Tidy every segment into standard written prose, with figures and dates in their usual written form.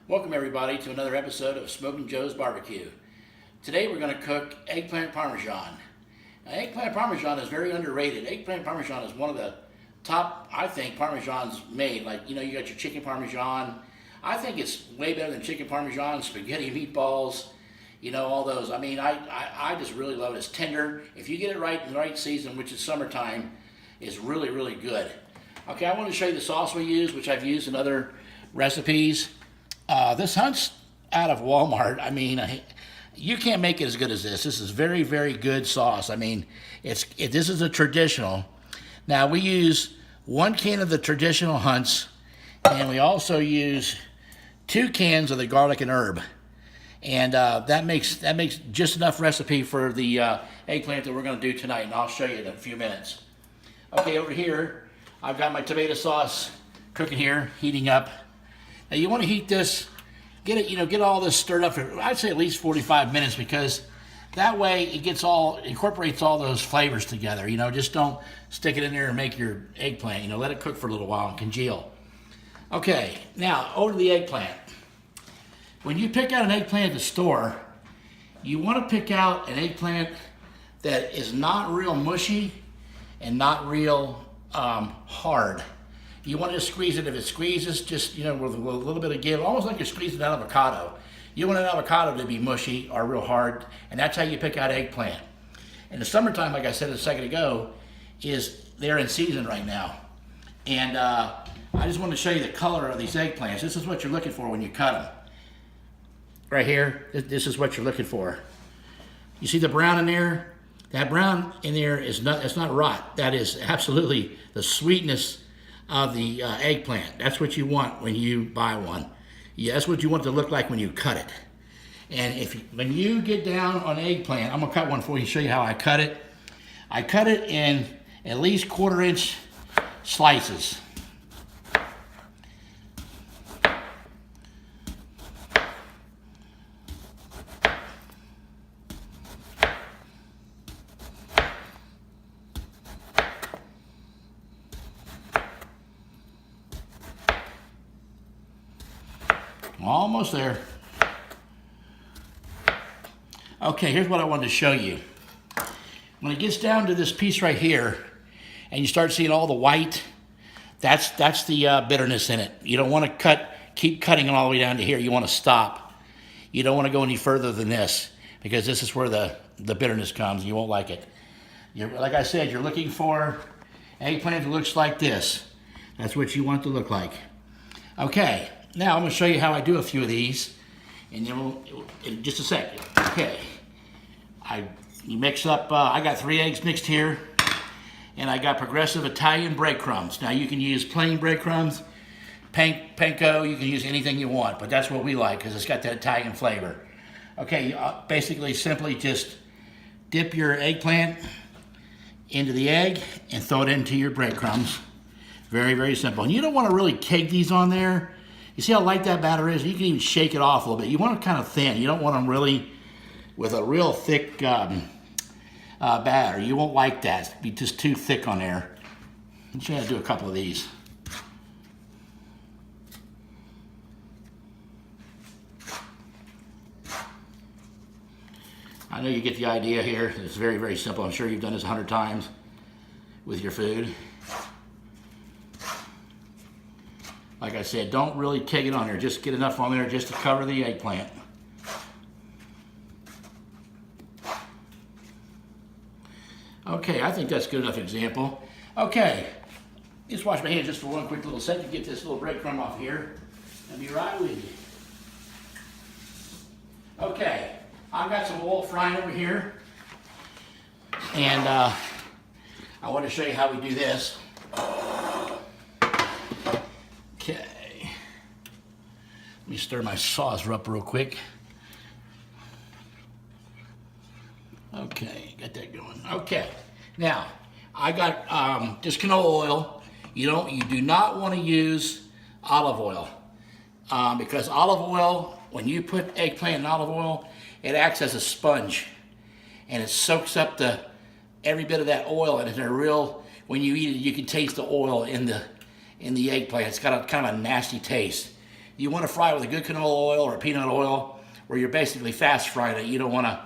Welcome everybody to another episode of Smokin' Joe's Barbecue. Today we're going to cook eggplant parmesan. Now, eggplant parmesan is very underrated. Eggplant parmesan is one of the top, I think, parmesans made. Like, you got your chicken parmesan. I think it's way better than chicken parmesan, spaghetti meatballs, all those. I just really love it. It's tender. If you get it right in the right season, which is summertime, it's really, really good. Okay, I want to show you the sauce we use, which I've used in other recipes. This hunt's out of Walmart. You can't make it as good as this. This is very, very good sauce. This is a traditional. Now, we use 1 can of the traditional Hunt's, and we also use 2 cans of the garlic and herb. And that makes just enough recipe for the eggplant that we're going to do tonight, and I'll show you in a few minutes. Okay, over here, I've got my tomato sauce cooking here, heating up. Now you want to heat this, get all this stirred up for, I'd say at least 45 minutes, because that way it incorporates all those flavors together. Just don't stick it in there and make your eggplant. Let it cook for a little while and congeal. Okay, now over to the eggplant. When you pick out an eggplant at the store, you want to pick out an eggplant that is not real mushy and not real hard. You want to squeeze it. If it squeezes, just with a little bit of give, almost like you're squeezing an avocado. You want an avocado to be mushy or real hard, and that's how you pick out eggplant. In the summertime, like I said a second ago, they're in season right now. And I just want to show you the color of these eggplants. This is what you're looking for when you cut them. Right here, this is what you're looking for. You see the brown in there? That brown in there it's not rot. That is absolutely the sweetness of the eggplant. That's what you want when you buy one. Yeah, that's what you want it to look like when you cut it. And when you get down on eggplant, I'm gonna cut one for you, show you how I cut it. I cut it in at least 1/4 inch slices. Almost there. Okay, here's what I wanted to show you. When it gets down to this piece right here, and you start seeing all the white, that's the bitterness in it. You don't want to keep cutting it all the way down to here. You want to stop. You don't want to go any further than this, because this is where the bitterness comes. You won't like it. Like I said, you're looking for eggplant that looks like this. That's what you want it to look like. Okay. Now I'm going to show you how I do a few of these, and then in just a second. Okay, you mix up. I got 3 eggs mixed here, and I got progressive Italian breadcrumbs. Now you can use plain breadcrumbs, panko. You can use anything you want, but that's what we like because it's got that Italian flavor. Okay, basically simply just dip your eggplant into the egg and throw it into your breadcrumbs. Very, very simple. And you don't want to really cake these on there. You see how light that batter is? You can even shake it off a little bit. You want it kind of thin. You don't want them really with a real thick batter. You won't like that. It'd be just too thick on there. I'm just going to do a couple of these. I know you get the idea here. It's very, very simple. I'm sure you've done this 100 times with your food. Like I said, don't really keg it on there. Just get enough on there just to cover the eggplant. Okay, I think that's a good enough example. Okay, just wash my hands just for one quick little second. Get this little breadcrumb off here. I'll be right with you. Okay, I've got some oil frying over here. And I want to show you how we do this. Okay, let me stir my sauce up real quick. Okay, got that going. Okay, now I got just canola oil. You do not want to use olive oil because olive oil, when you put eggplant in olive oil, it acts as a sponge and it soaks up every bit of that oil, and it's a real, when you eat it, you can taste the oil in the eggplant. It's got a kind of a nasty taste. you want to fry with a good canola oil or peanut oil, where you're basically fast frying it. You don't want to,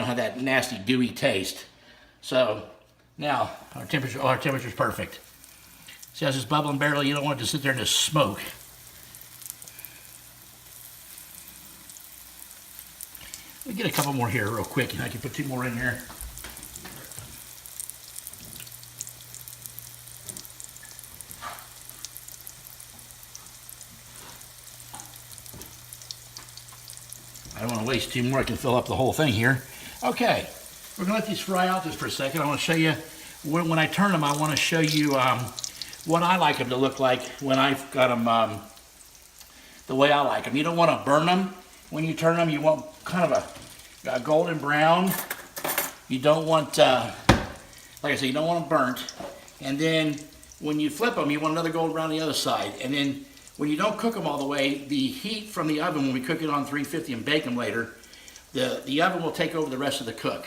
have that nasty gooey taste. So now our temperature's perfect. See how it's just bubbling barely? You don't want it to sit there and just smoke. Let me get a couple more here real quick, and I can put 2 more in here. I don't want to waste 2 more. I can fill up the whole thing here. Okay, we're going to let these fry out just for a second. I want to show you, when I turn them, I want to show you what I like them to look like when I've got them the way I like them. You don't want to burn them when you turn them. You want kind of a golden brown. You don't want, like I said, you don't want them burnt. And then when you flip them, you want another golden brown on the other side. And then when you don't cook them all the way, the heat from the oven, when we cook it on 350 and bake them later, the oven will take over the rest of the cook.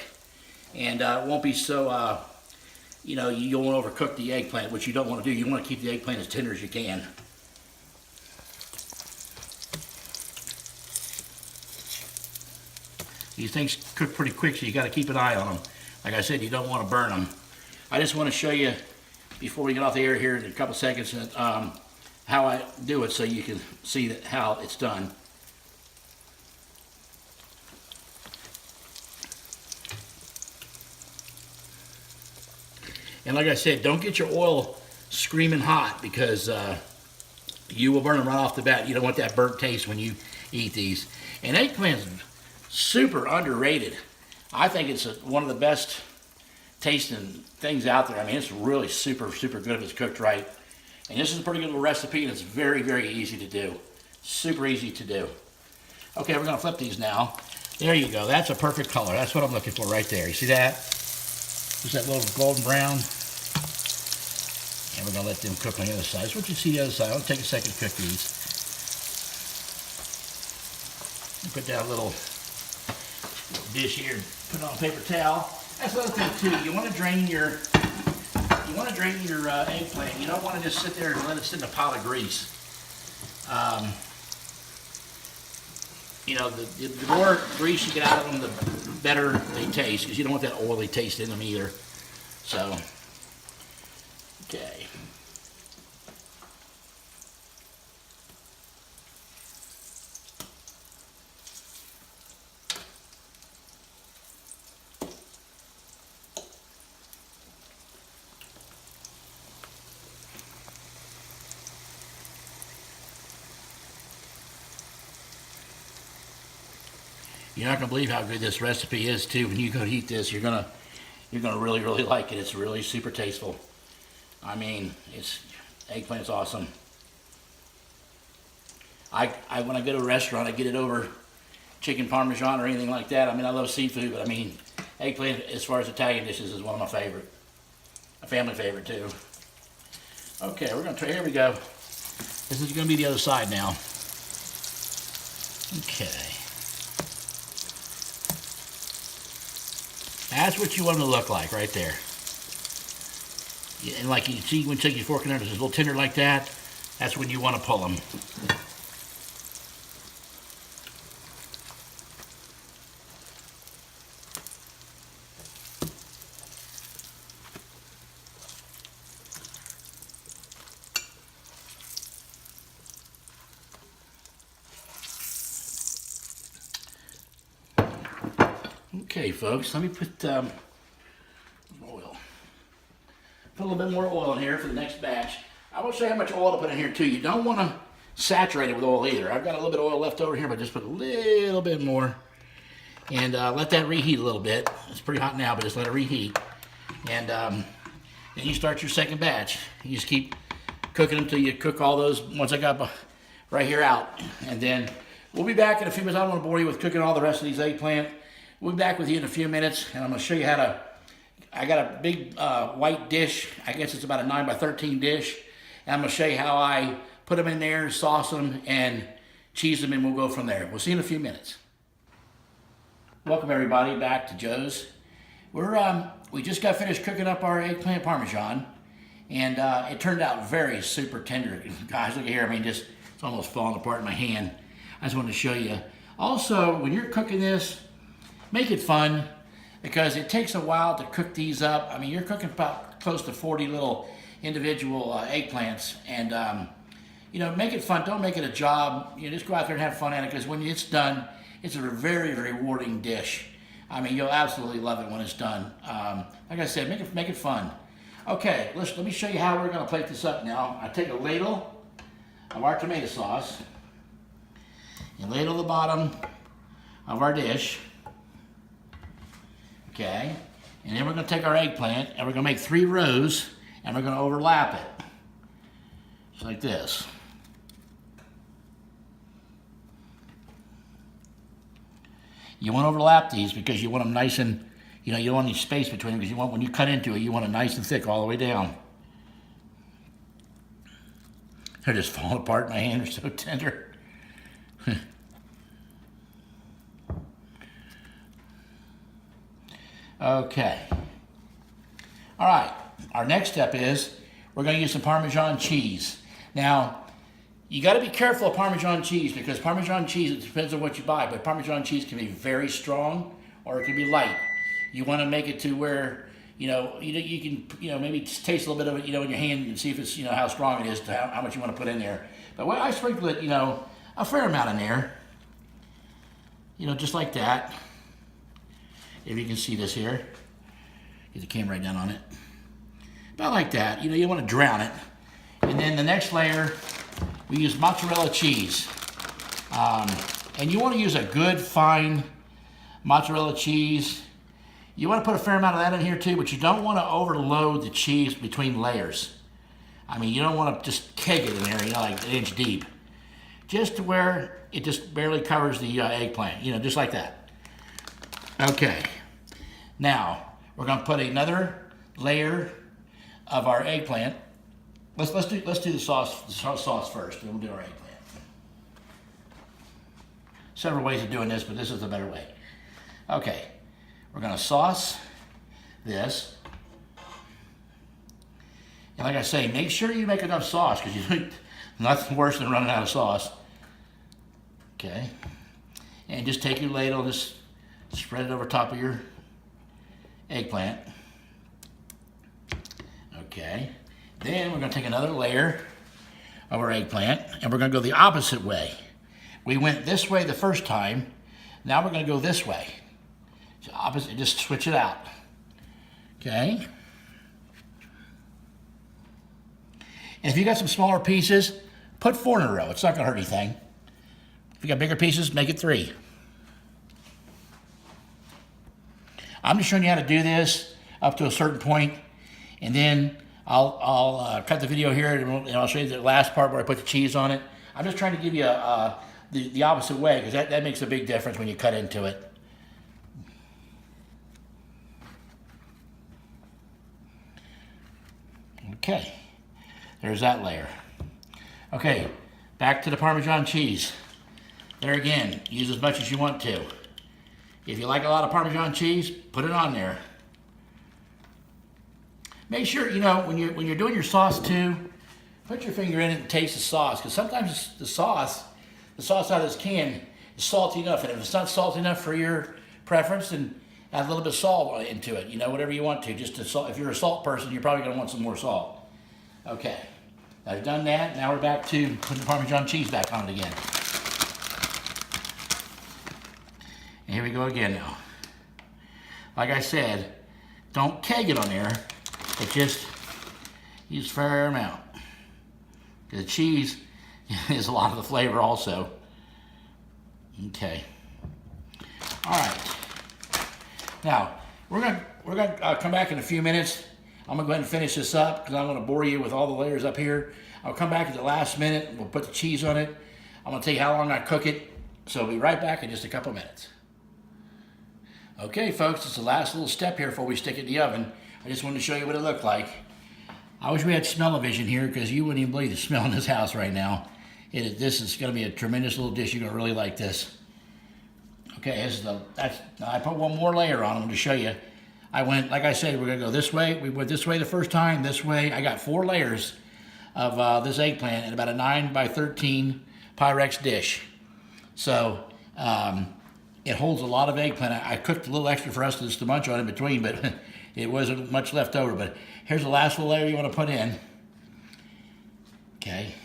And it won't be so, you don't want to overcook the eggplant, which you don't want to do. You want to keep the eggplant as tender as you can. These things cook pretty quick, so you got to keep an eye on them. Like I said, you don't want to burn them. I just want to show you, before we get off the air here in a couple seconds, how I do it so you can see how it's done. And like I said, don't get your oil screaming hot, because you will burn them right off the bat. You don't want that burnt taste when you eat these. And eggplant's super underrated. I think it's one of the best tasting things out there. I mean, it's really super good if it's cooked right. And this is a pretty good little recipe, and it's very, very easy to do. Super easy to do. Okay, we're going to flip these now. There you go. That's a perfect color. That's what I'm looking for right there. You see that? Just that little golden brown. And we're going to let them cook on the other side. So what you see the other side, I'll take a second to cook these. Put down a little dish here, put it on a paper towel. That's another thing too. You want to drain your eggplant. You don't want to just sit there and let it sit in a pile of grease. The more grease you get out of them, the better they taste, because you don't want that oily taste in them either. So, okay. You're not gonna believe how good this recipe is too. When you go to eat this, you're gonna really like it. It's really super tasteful. I mean, eggplant's awesome. When I go to a restaurant, I get it over chicken Parmesan or anything like that. I mean, I love seafood, but I mean, eggplant, as far as Italian dishes, is one of my favorite. A family favorite too. Okay, we're gonna try. Here we go. This is gonna be the other side now. Okay. That's what you want them to look like right there. And like you see, when you take your fork in there, it's a little tender like that. That's when you want to pull them. Okay, folks, let me put oil. Put a little bit more oil in here for the next batch. I will show you how much oil to put in here too. You don't want to saturate it with oil either. I've got a little bit of oil left over here, but just put a little bit more. And let that reheat a little bit. It's pretty hot now, but just let it reheat. And then you start your second batch. You just keep cooking them until you cook all those ones I got right here out. And then we'll be back in a few minutes. I don't want to bore you with cooking all the rest of these eggplant. We'll be back with you in a few minutes, and I'm going to show you how to. I got a big white dish. I guess it's about a 9 by 13 dish. And I'm going to show you how I put them in there, sauce them, and cheese them, and we'll go from there. We'll see you in a few minutes. Welcome everybody back to Joe's. We just got finished cooking up our eggplant Parmesan, and it turned out very super tender. Guys, look at here. I mean, it's It's almost falling apart in my hand. I just wanted to show you. Also, when you're cooking this, make it fun because it takes a while to cook these up. I mean, you're cooking about close to 40 little individual eggplants, and you know, make it fun. Don't make it a job. You know, just go out there and have fun at it because when it's done, it's a very, very rewarding dish. I mean, you'll absolutely love it when it's done. Like I said, make it fun. Okay, let me show you how we're going to plate this up now. I take a ladle of our tomato sauce and ladle the bottom of our dish. Okay, and then we're going to take our eggplant and we're going to make 3 rows and we're going to overlap it. Just like this. You want to overlap these because you want them nice and, you know, you don't want any space between them because you want, when you cut into it, you want it nice and thick all the way down. They're just falling apart in my hand. They're so tender. Okay. All right. Our next step is we're going to use some Parmesan cheese. Now, you got to be careful of Parmesan cheese because Parmesan cheese, it depends on what you buy, but Parmesan cheese can be very strong or it can be light. You want to make it to where, you know, you can, you know, maybe taste a little bit of it, you know, in your hand and see if it's, you know, how strong it is, to how much you want to put in there. But I sprinkle it, you know, a fair amount in there. You know, just like that. If you can see this here. Get the camera right down on it. About like that. You know, you want to drown it. And then the next layer, we use mozzarella cheese. And you want to use a good, fine mozzarella cheese. You want to put a fair amount of that in here too, but you don't want to overload the cheese between layers. I mean, you don't want to just keg it in there, you know, like 1 inch deep. Just to where it just barely covers the eggplant, you know, just like that. Okay. Now, we're going to put another layer of our eggplant. Let's do the sauce first, then we'll do our eggplant. Several ways of doing this, but this is the better way. Okay, we're going to sauce this. And like I say, make sure you make enough sauce because you nothing worse than running out of sauce. Okay, and just take your ladle and just spread it over top of your eggplant. Okay. Then we're going to take another layer of our eggplant and we're going to go the opposite way. We went this way the first time. Now we're going to go this way. So opposite, just switch it out. Okay. And if you got some smaller pieces, put 4 in a row. It's not going to hurt anything. If you got bigger pieces, make it 3. I'm just showing you how to do this up to a certain point, and then I'll cut the video here and I'll show you the last part where I put the cheese on it. I'm just trying to give you the opposite way because that makes a big difference when you cut into it. Okay, there's that layer. Okay, back to the Parmesan cheese. There again, use as much as you want to. If you like a lot of Parmesan cheese, put it on there. Make sure, you know, when you're doing your sauce too, put your finger in it and taste the sauce. Because sometimes the sauce out of this can is salty enough. And if it's not salty enough for your preference, then add a little bit of salt into it. You know, whatever you want to. Just to salt. If you're a salt person, you're probably going to want some more salt. Okay. I've done that. Now we're back to putting the Parmesan cheese back on it again. And here we go again now. Like I said, don't keg it on there. But just use a fair amount. The cheese is a lot of the flavor also. Okay. All right. Now we're gonna come back in a few minutes. I'm gonna go ahead and finish this up because I don't want to bore you with all the layers up here. I'll come back at the last minute and we'll put the cheese on it. I'm gonna tell you how long I cook it. So I'll be right back in just a couple minutes. Okay, folks, it's the last little step here before we stick it in the oven. I just wanted to show you what it looked like. I wish we had smell-o-vision here because you wouldn't even believe the smell in this house right now. This is going to be a tremendous little dish. You're going to really like this. Okay, I put one more layer on them to show you. I went, like I said, we're going to go this way. We went this way the first time, this way. I got 4 layers of this eggplant in about a 9 by 13 Pyrex dish. So it holds a lot of eggplant. I cooked a little extra for us just to munch on in between, but it wasn't much left over. But here's the last little layer you want to put in. Okay.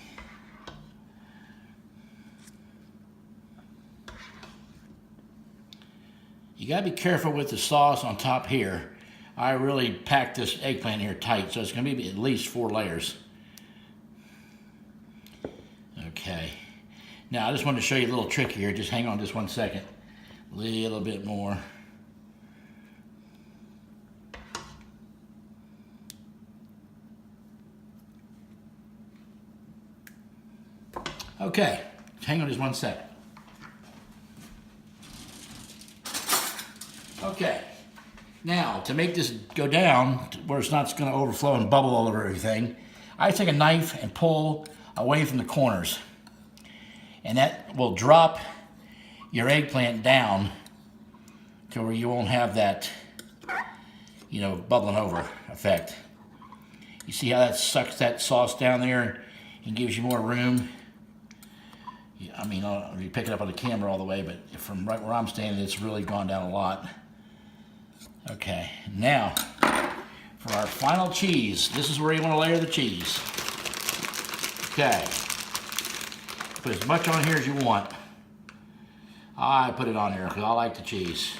You gotta be careful with the sauce on top here. I really packed this eggplant here tight, so it's gonna be at least 4 layers. Okay. Now I just wanted to show you a little trick here. Just hang on just 1 second. A little bit more. Okay, hang on just 1 second. Okay, now to make this go down to where it's not going to overflow and bubble all over everything, I take a knife and pull away from the corners. And that will drop your eggplant down to where you won't have that, you know, bubbling over effect. You see how that sucks that sauce down there and gives you more room? I mean, you pick it up on the camera all the way, but from right where I'm standing, it's really gone down a lot. Okay, now for our final cheese, this is where you want to layer the cheese. Okay, put as much on here as you want. I put it on here because I like the cheese.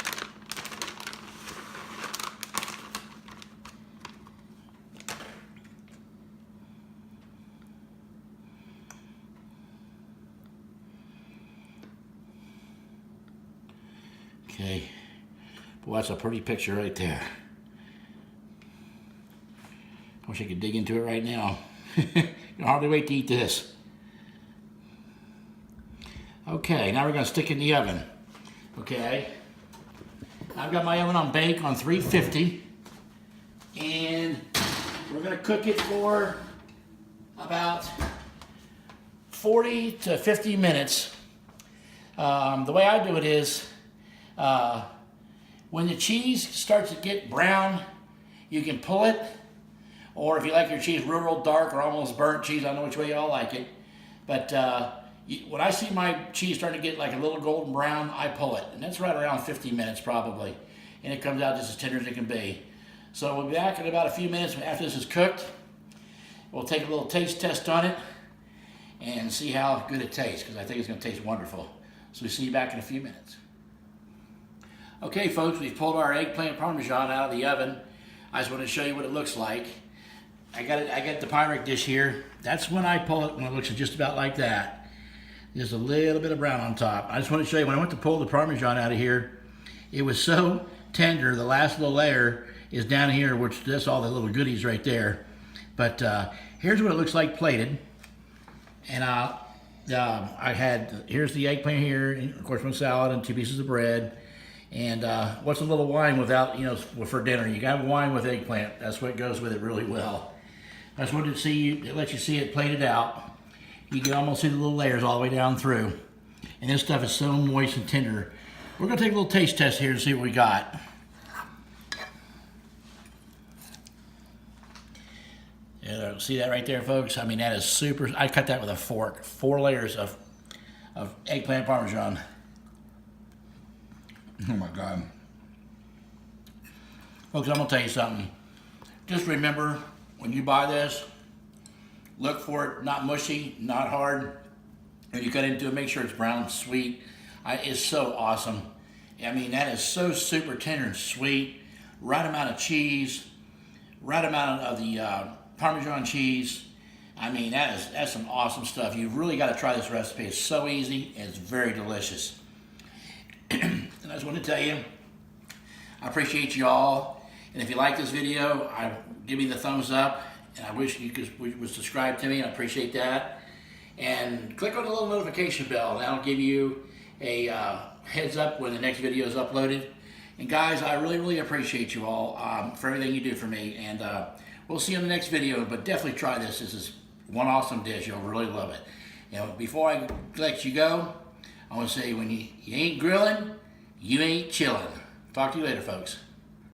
Okay, well, that's a pretty picture right there. I wish I could dig into it right now. I can hardly wait to eat this. Okay, now we're going to stick it in the oven. Okay, I've got my oven on bake on 350, and we're going to cook it for about 40 to 50 minutes. The way I do it is, when the cheese starts to get brown, you can pull it, or if you like your cheese real dark or almost burnt cheese, I don't know which way y'all like it, but when I see my cheese starting to get like a little golden brown, I pull it, and that's right around 50 minutes probably, and it comes out just as tender as it can be. So we'll be back in about a few minutes after this is cooked. We'll take a little taste test on it and see how good it tastes, because I think it's going to taste wonderful. So we'll see you back in a few minutes. Okay, folks, we've pulled our eggplant Parmesan out of the oven. I just want to show you what it looks like. I got the Pyrex dish here. That's when I pull it, when it looks just about like that. There's a little bit of brown on top. I just want to show you, when I went to pull the Parmesan out of here, it was so tender. The last little layer is down here, which that's all the little goodies right there. But here's what it looks like plated. And here's the eggplant here, and of course, one salad and 2 pieces of bread. And what's a little wine without, you know, for dinner? You got wine with eggplant. That's what goes with it really well. I just wanted to see you, let you see it plated out. You can almost see the little layers all the way down through. And this stuff is so moist and tender. We're gonna take a little taste test here to see what we got. Yeah, see that right there, folks? I mean, that is super. I cut that with a fork. 4 layers of eggplant Parmesan. Oh my God. Folks, I'm gonna tell you something. Just remember, when you buy this, look for it not mushy, not hard. When you cut into it, make sure it's brown and sweet. It's so awesome. I mean, that is so super tender and sweet. Right amount of cheese, right amount of the Parmesan cheese. I mean, that's some awesome stuff. You've really got to try this recipe. It's so easy and it's very delicious. And I just want to tell you, I appreciate you all. And if you like this video, give me the thumbs up. And I wish you would subscribe to me. I appreciate that. And click on the little notification bell. And that'll give you a heads up when the next video is uploaded. And guys, I really, really appreciate you all for everything you do for me. And we'll see you in the next video. But definitely try this. This is one awesome dish. You'll really love it. You know, before I let you go, I want to say, when you ain't grilling, you ain't chilling. Talk to you later, folks.